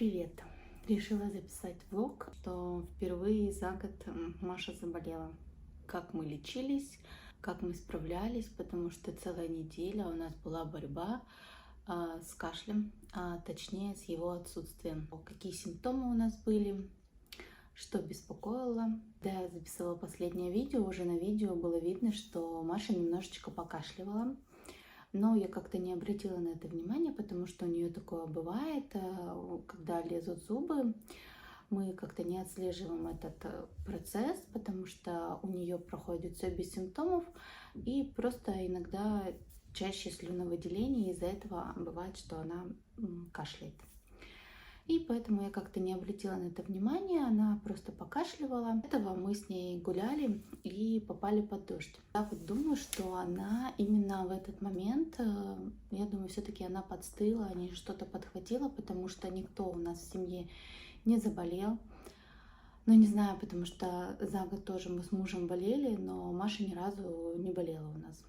Привет! Решила записать влог, что впервые за год Маша заболела. Как мы лечились, как мы справлялись, потому что целая неделя у нас была борьба с кашлем, а точнее с его отсутствием. Какие симптомы у нас были, что беспокоило. Когда я записывала последнее видео, уже на видео было видно, что Маша немножечко покашливала. Но я как-то не обратила на это внимания, потому что у нее такое бывает, когда лезут зубы. Мы как-то не отслеживаем этот процесс, потому что у нее проходит все без симптомов, и просто иногда чаще слюновыделение, из-за этого бывает, что она кашляет. И поэтому я как-то не обратила на это внимания, она просто покашливала. До этого мы с ней гуляли и попали под дождь. Я вот думаю, что она именно в этот момент, я думаю, все-таки она подстыла, а не что-то подхватила, потому что никто у нас в семье не заболел. Ну, не знаю, потому что за год тоже мы с мужем болели, но Маша ни разу не болела у нас.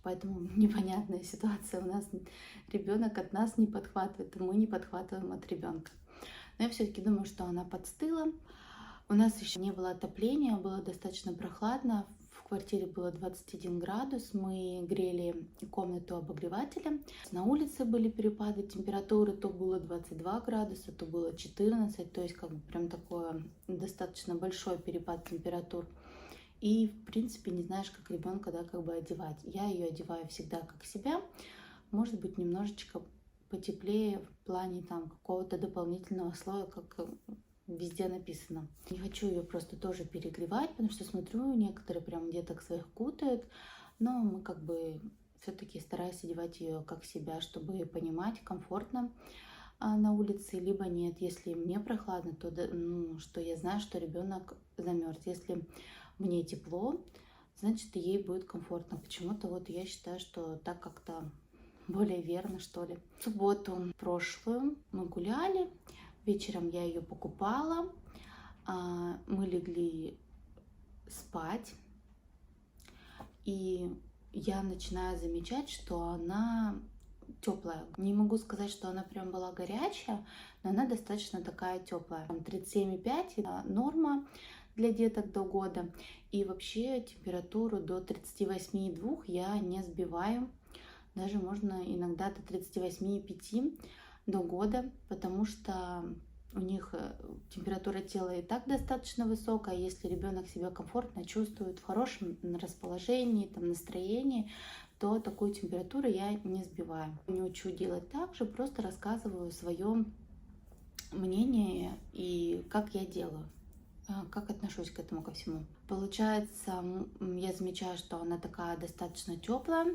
Поэтому непонятная ситуация. У нас ребенок от нас не подхватывает, и мы не подхватываем от ребенка. Но я все-таки думаю, что она подстыла. У нас еще не было отопления, было достаточно прохладно. В квартире было 21 градус. Мы грели комнату обогревателем. На улице были перепады температуры. То было 22 градуса, то было 14. То есть как бы прям такой достаточно большой перепад температур. И, в принципе, не знаешь, как ребенка, да, как бы одевать. Я ее одеваю всегда как себя. Может быть, немножечко потеплее в плане там какого-то дополнительного слоя, как везде написано. Не хочу ее просто тоже перегревать, потому что смотрю, некоторые прям деток своих кутают. Но мы как бы все-таки стараюсь одевать ее как себя, чтобы понимать, комфортно на улице, либо нет. Если мне прохладно, то что я знаю, что ребенок замерз. Если мне тепло, значит, ей будет комфортно. Почему-то вот я считаю, что так как-то более верно, что ли. В субботу прошлую мы гуляли, вечером я ее покупала, мы легли спать, и я начинаю замечать, что она теплая. Не могу сказать, что она прям была горячая, но она достаточно такая теплая. 37,5 норма для деток до года. И вообще температуру до 38,2 я не сбиваю. Даже можно иногда до 38,5 до года, потому что у них температура тела и так достаточно высокая. Если ребенок себя комфортно чувствует, в хорошем расположении, там, настроении, то такую температуру я не сбиваю. Не учу делать так же, просто рассказываю свое мнение и как я делаю, как отношусь к этому ко всему. Получается, я замечаю, что она такая достаточно теплая.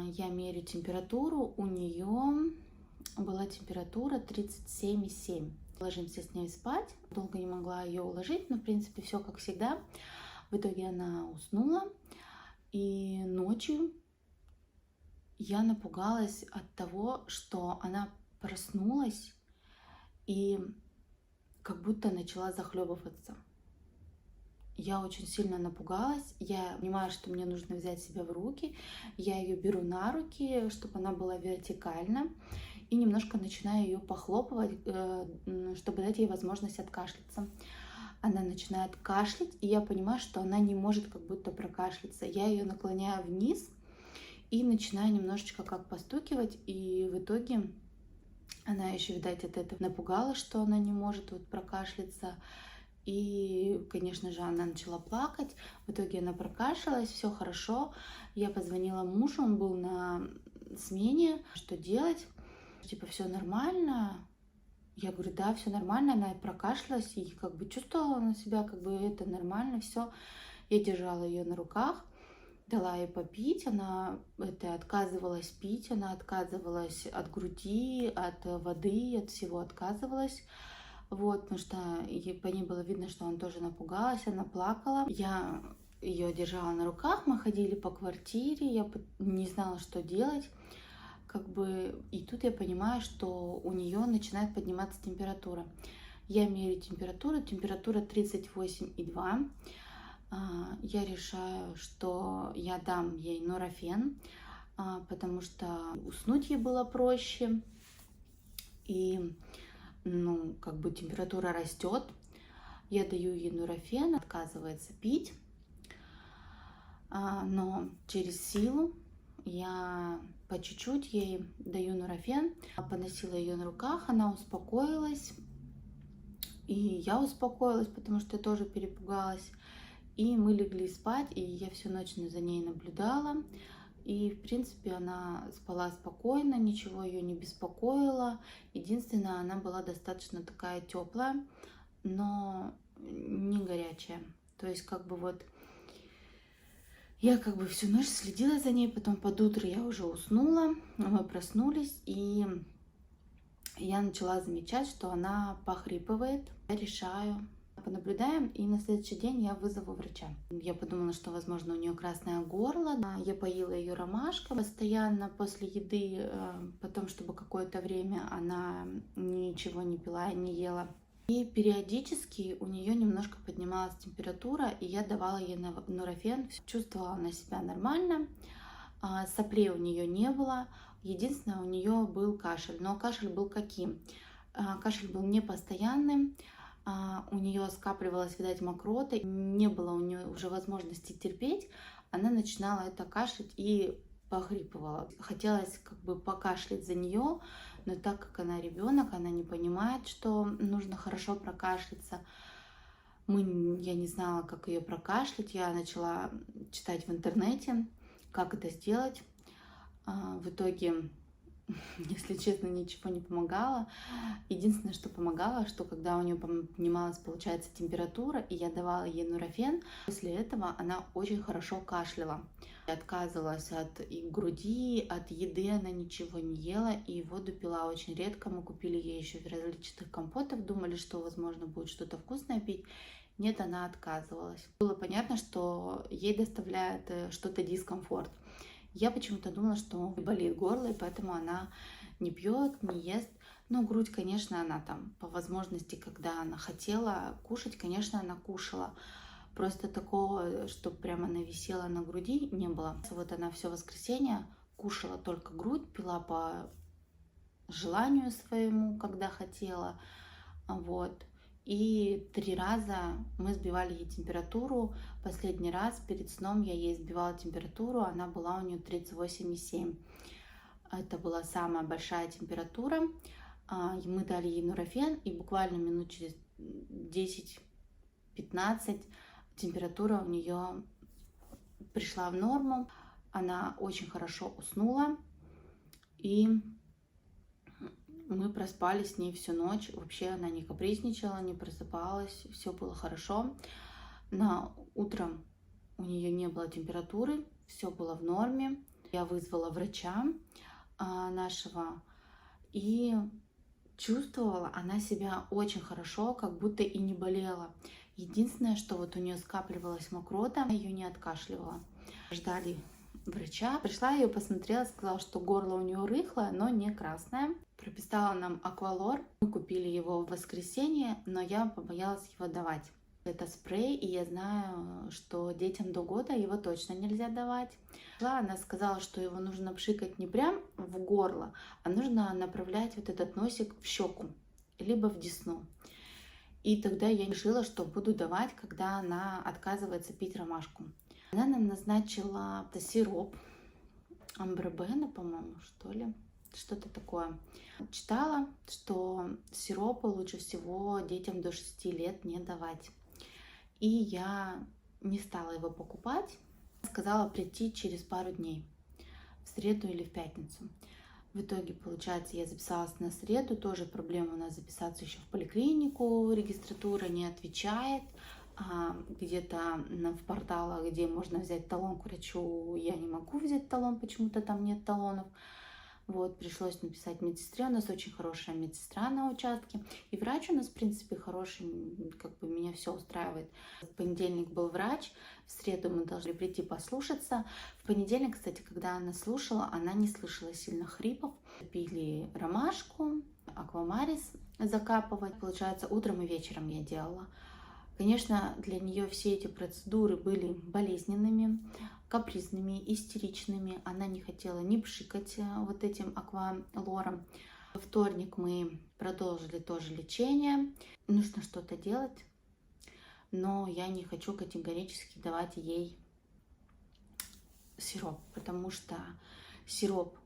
Я мерю температуру, у нее была температура 37,7. Ложимся с ней спать. Долго не могла ее уложить, но в принципе все как всегда. В итоге она уснула. И ночью я напугалась от того, что она проснулась и как будто начала захлебываться. Я очень сильно напугалась. Я понимаю, что мне нужно взять себя в руки. Я ее беру на руки, чтобы она была вертикальна. И немножко начинаю ее похлопывать, чтобы дать ей возможность откашляться. Она начинает кашлять, и я понимаю, что она не может как будто прокашляться. Я ее наклоняю вниз и начинаю немножечко как постукивать. И в итоге она еще, видать, от этого напугалась, что она не может вот прокашляться. И, конечно же, она начала плакать. В итоге она прокашлялась, все хорошо. Я позвонила мужу, он был на смене. Что делать? Типа, все нормально? Я говорю, да, все нормально. Она прокашлялась и как бы чувствовала на себя, как бы это нормально, все. Я держала ее на руках, дала ей попить. Она отказывалась пить, она отказывалась от груди, от воды, от всего отказывалась. Вот, потому что по ней было видно, что она тоже напугалась, она плакала. Я ее держала на руках, мы ходили по квартире, я не знала, что делать. Как бы, и тут я понимаю, что у нее начинает подниматься температура. Я меряю температуру 38,2. Я решаю, что я дам ей нурофен, потому что уснуть ей было проще. И ну, как бы температура растет. Я даю ей нурофен, отказывается пить, но через силу я по чуть-чуть ей даю нурофен. Поносила ее на руках, она успокоилась, и я успокоилась, потому что я тоже перепугалась. И мы легли спать, и я всю ночь за ней наблюдала. И, в принципе, она спала спокойно, ничего ее не беспокоило. Единственное, она была достаточно такая теплая, но не горячая. То есть, как бы вот, я как бы всю ночь следила за ней, потом под утро я уже уснула, мы проснулись, и я начала замечать, что она похрипывает. Я решаю, понаблюдаем, и на следующий день я вызову врача. Я подумала, что, возможно, у нее красное горло. Я поила ее ромашкой постоянно после еды, потом, чтобы какое-то время она ничего не пила и не ела. И периодически у нее немножко поднималась температура, и я давала ей нурофен. Чувствовала она себя нормально, соплей у нее не было. Единственное, у нее был кашель. Но кашель был каким? Кашель был непостоянным. У нее скапливалась, видать, мокрота. Не было у нее уже возможности терпеть. Она начинала это кашлять и похрипывала. Хотелось как бы покашлять за нее, но так как она ребенок, она не понимает, что нужно хорошо прокашляться. Я не знала, как ее прокашлять. Я начала читать в интернете, как это сделать. В итоге, если честно, ничего не помогало. Единственное, что помогало, что когда у нее поднималась, получается, температура, и я давала ей нурофен, после этого она очень хорошо кашляла. Я отказывалась от груди, от еды, она ничего не ела, и воду пила очень редко. Мы купили ей еще различных компотов, думали, что, возможно, будет что-то вкусное пить. Нет, она отказывалась. Было понятно, что ей доставляет что-то дискомфорт. Я почему-то думала, что болит горло, и поэтому она не пьет, не ест. Но грудь, конечно, она там по возможности, когда она хотела кушать, конечно, она кушала. Просто такого, что прямо она висела на груди, не было. Вот она все воскресенье кушала только грудь, пила по желанию своему, когда хотела. Вот. И 3 раза мы сбивали ей температуру. Последний раз перед сном я ей сбивала температуру, она была у нее 38,7. Это была самая большая температура. Мы дали ей нурофен, и буквально минут через 10-15 температура у нее пришла в норму. Она очень хорошо уснула, и мы проспали с ней всю ночь. Вообще она не капризничала, не просыпалась, все было хорошо. Утром у нее не было температуры, все было в норме. Я вызвала врача нашего, и чувствовала она себя очень хорошо, как будто и не болела. Единственное, что вот у нее скапливалась мокрота, она ее не откашливала. Ждали врача, пришла, ее посмотрела, сказала, что горло у нее рыхлое, но не красное. Прописала нам аквалор. Мы купили его в воскресенье, но я побоялась его давать. Это спрей, и я знаю, что детям до года его точно нельзя давать. Она сказала, что его нужно пшикать не прям в горло, а нужно направлять вот этот носик в щеку, либо в десну. И тогда я решила, что буду давать, когда она отказывается пить ромашку. Она нам назначила сироп амбробена, по-моему, что ли. Что-то такое. Читала, что сиропы лучше всего детям до 6 лет не давать. И я не стала его покупать. Сказала прийти через пару дней, в среду или в пятницу. В итоге, получается, я записалась на среду. Тоже проблема у нас записаться еще в поликлинику. Регистратура не отвечает. Где-то в порталах, где можно взять талон к врачу, я не могу взять талон, почему-то там нет талонов. Вот, пришлось написать медсестре. У нас очень хорошая медсестра на участке. И врач у нас, в принципе, хороший, как бы меня все устраивает. В понедельник был врач, в среду мы должны прийти послушаться. В понедельник, кстати, когда она слушала, она не слышала сильно хрипов. Пили ромашку, аквамарис закапывать. Получается, утром и вечером я делала. Конечно, для нее все эти процедуры были болезненными, капризными, истеричными. Она не хотела ни пшикать вот этим аквалором. Во вторник мы продолжили тоже лечение. Нужно что-то делать, но я не хочу категорически давать ей сироп, потому что сироп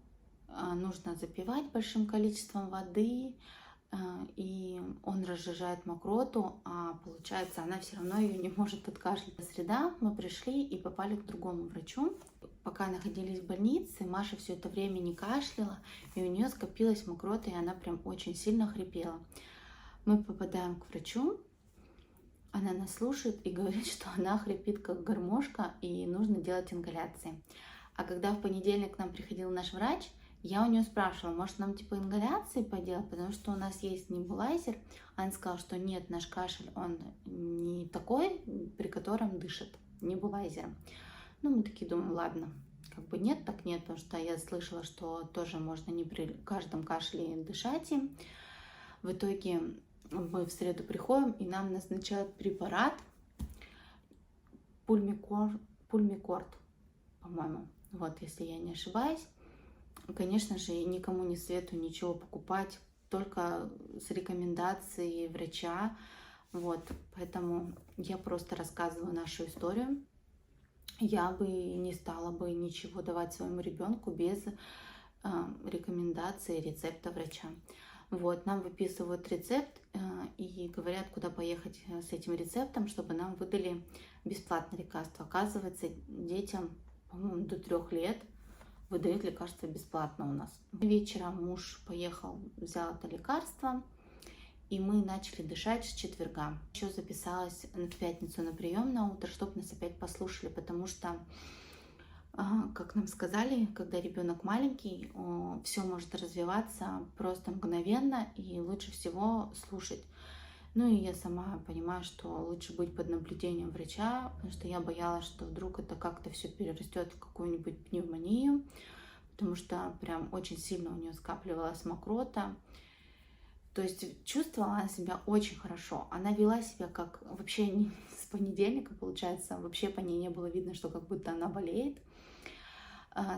нужно запивать большим количеством воды, и он разжижает мокроту, а получается, она все равно ее не может откашлять. Среда мы пришли и попали к другому врачу. Пока находились в больнице, Маша все это время не кашляла, и у нее скопилась мокрота, и она прям очень сильно хрипела. Мы попадаем к врачу, она нас слушает и говорит, что она хрипит как гармошка, и нужно делать ингаляции. А когда в понедельник к нам приходил наш врач, я у нее спрашивала, может нам типа ингаляции поделать, потому что у нас есть небулайзер. Она сказала, что нет, наш кашель, он не такой, при котором дышит небулайзером. Ну, мы такие думаем, ладно, как бы нет, так нет, потому что я слышала, что тоже можно не при каждом кашле дышать им. В итоге мы в среду приходим, и нам назначают препарат пульмикорд, по-моему, вот, если я не ошибаюсь. Конечно же, никому не советую ничего покупать, только с рекомендацией врача. Вот, поэтому я просто рассказываю нашу историю. Я бы не стала бы ничего давать своему ребенку без рекомендации рецепта врача. Вот, нам выписывают рецепт и говорят, куда поехать с этим рецептом, чтобы нам выдали бесплатное лекарство. Оказывается, детям, по-моему, до 3 лет выдают лекарства бесплатно у нас. Вечером муж поехал, взял это лекарство, и мы начали дышать с четверга. Еще записалась в пятницу на прием на утро, чтобы нас опять послушали, потому что, как нам сказали, когда ребенок маленький, все может развиваться просто мгновенно, и лучше всего слушать. Ну и я сама понимаю, что лучше быть под наблюдением врача, потому что я боялась, что вдруг это как-то все перерастет в какую-нибудь пневмонию, потому что прям очень сильно у нее скапливалась мокрота. То есть чувствовала она себя очень хорошо. Она вела себя как вообще с понедельника, получается, вообще по ней не было видно, что как будто она болеет.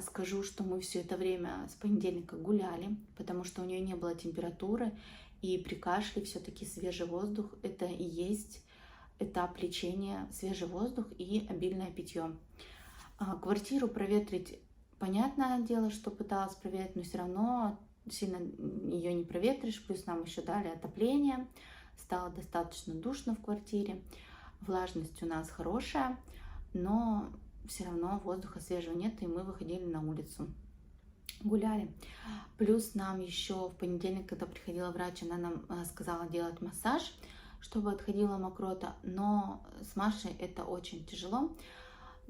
Скажу, что мы все это время с понедельника гуляли, потому что у нее не было температуры, и при кашле все-таки свежий воздух – это и есть этап лечения, свежий воздух и обильное питье. Квартиру проветрить, понятное дело, что пыталась проветрить, но все равно сильно ее не проветришь, плюс нам еще дали отопление, стало достаточно душно в квартире, влажность у нас хорошая, но все равно воздуха свежего нет, и мы выходили на улицу, гуляли. Плюс нам еще в понедельник, когда приходила врач, она нам сказала делать массаж, чтобы отходила мокрота, но с Машей это очень тяжело.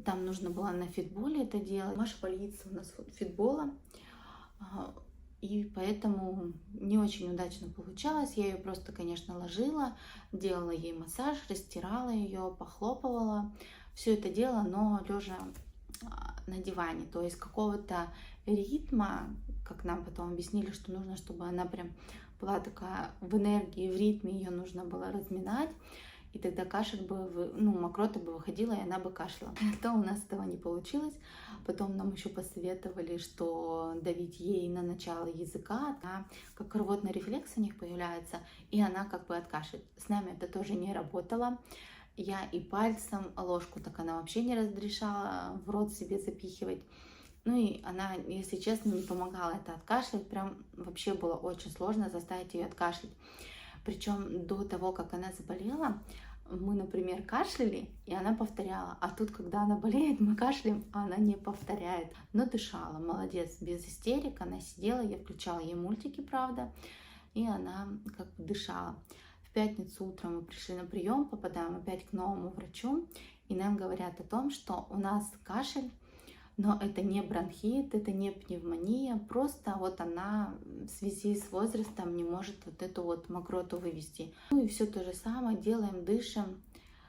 Там нужно было на фитболе это делать. Маша боится у нас фитбола, и поэтому не очень удачно получалось. Я ее просто, конечно, ложила, делала ей массаж, растирала ее, похлопывала. Все это дело, но лежа на диване, то есть какого-то ритма, как нам потом объяснили, что нужно, чтобы она прям была такая в энергии, в ритме, ее нужно было разминать, и тогда кашель бы, мокрота бы выходила, и она бы кашляла. То у нас этого не получилось. Потом нам еще посоветовали, что давить ей на начало языка, как рвотный рефлекс у них появляется, и она как бы откашляет. С нами это тоже не работало. Я и пальцем ложку, так она вообще не разрешала в рот себе запихивать. Ну и она, если честно, не помогала это откашлять. Прям вообще было очень сложно заставить ее откашлять. Причем до того, как она заболела, мы, например, кашляли, и она повторяла. А тут, когда она болеет, мы кашляем, а она не повторяет. Но дышала, молодец, без истерик. Она сидела, я включала ей мультики, правда, и она как бы дышала. В пятницу утром мы пришли на прием, попадаем опять к новому врачу, и нам говорят о том, что у нас кашель, но это не бронхит, это не пневмония, просто вот она в связи с возрастом не может вот эту вот мокроту вывести. Ну и все то же самое делаем, дышим.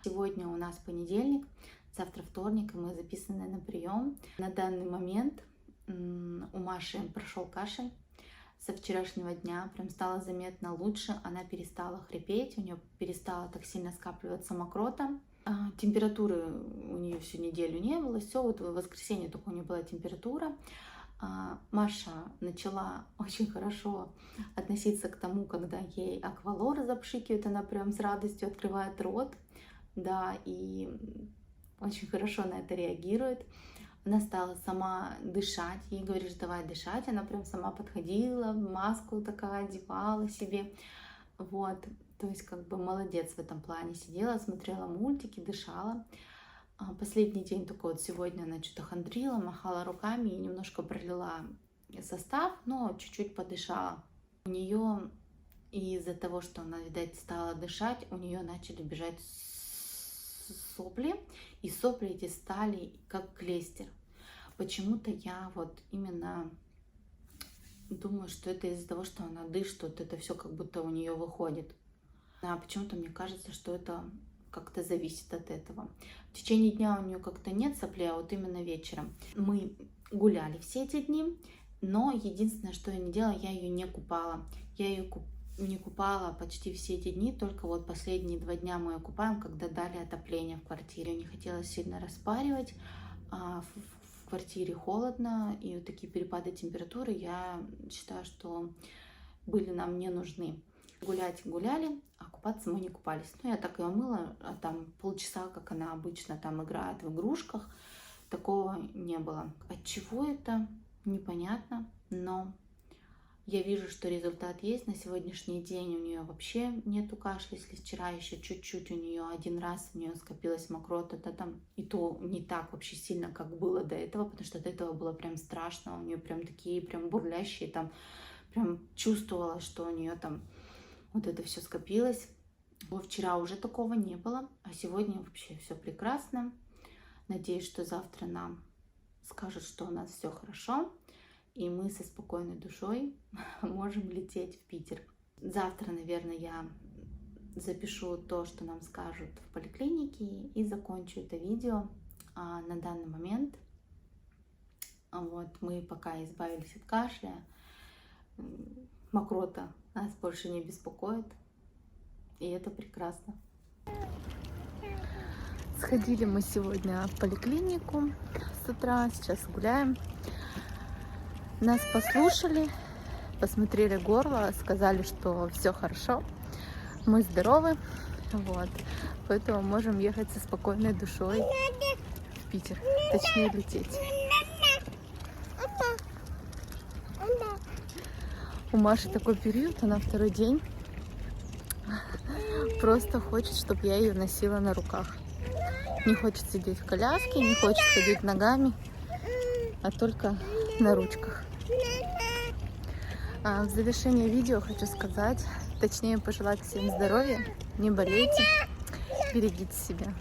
Сегодня у нас понедельник, завтра вторник, и мы записаны на прием. На данный момент у Маши прошел кашель. Со вчерашнего дня прям стало заметно лучше, она перестала хрипеть, у нее перестала так сильно скапливаться мокрота. Температуры у нее всю неделю не было, все, вот в воскресенье только у нее была температура, Маша начала очень хорошо относиться к тому, когда ей аквалор запшикивает, она прям с радостью открывает рот, да, и очень хорошо на это реагирует. Она стала сама дышать, ей говоришь, давай дышать, она прям сама подходила, маску такая одевала себе, вот, то есть как бы молодец в этом плане, сидела, смотрела мультики, дышала. Последний день только вот сегодня она что-то хандрила, махала руками и немножко пролила состав, но чуть-чуть подышала. У нее из-за того, что она, видать, стала дышать, у нее начали бежать сопли, и сопли эти стали как клейстер. Почему-то я вот именно думаю, что это из-за того, что она дышит, вот это все как будто у нее выходит. А почему-то мне кажется, что это как-то зависит от этого. В течение дня у нее как-то нет соплей, а вот именно вечером. Мы гуляли все эти дни, но единственное, что я не делала, я ее не купала. Я ее не купала почти все эти дни, только вот последние 2 дня мы ее купаем, когда дали отопление в квартире. Не хотела сильно распаривать, в квартире холодно, и вот такие перепады температуры, я считаю, что были нам не нужны. Гулять гуляли, а купаться мы не купались. Ну, я так ее мыла, а там полчаса, как она обычно там играет в игрушках, такого не было. От чего это, непонятно, но я вижу, что результат есть. На сегодняшний день у нее вообще нету кашля. Если вчера еще чуть-чуть у нее один раз у нее скопилась мокрота, то там и то не так вообще сильно, как было до этого, потому что до этого было прям страшно. У нее прям такие прям бурлящие, там прям чувствовала, что у нее там вот это все скопилось. Вчера уже такого не было, а сегодня вообще все прекрасно. Надеюсь, что завтра нам скажут, что у нас все хорошо, и мы со спокойной душой можем лететь в Питер. Завтра, наверное, я запишу то, что нам скажут в поликлинике, и закончу это видео. На данный момент вот мы пока избавились от кашля, мокрота нас больше не беспокоит, и это прекрасно. Сходили мы сегодня в поликлинику с утра, сейчас гуляем. Нас послушали, посмотрели горло, сказали, что все хорошо, мы здоровы, вот, поэтому можем ехать со спокойной душой в Питер, точнее лететь. У Маши такой период, она 2-й день просто хочет, чтобы я ее носила на руках. Не хочет сидеть в коляске, не хочет ходить ногами, а только на ручках. В завершение видео хочу сказать, точнее пожелать всем здоровья, не болейте, берегите себя.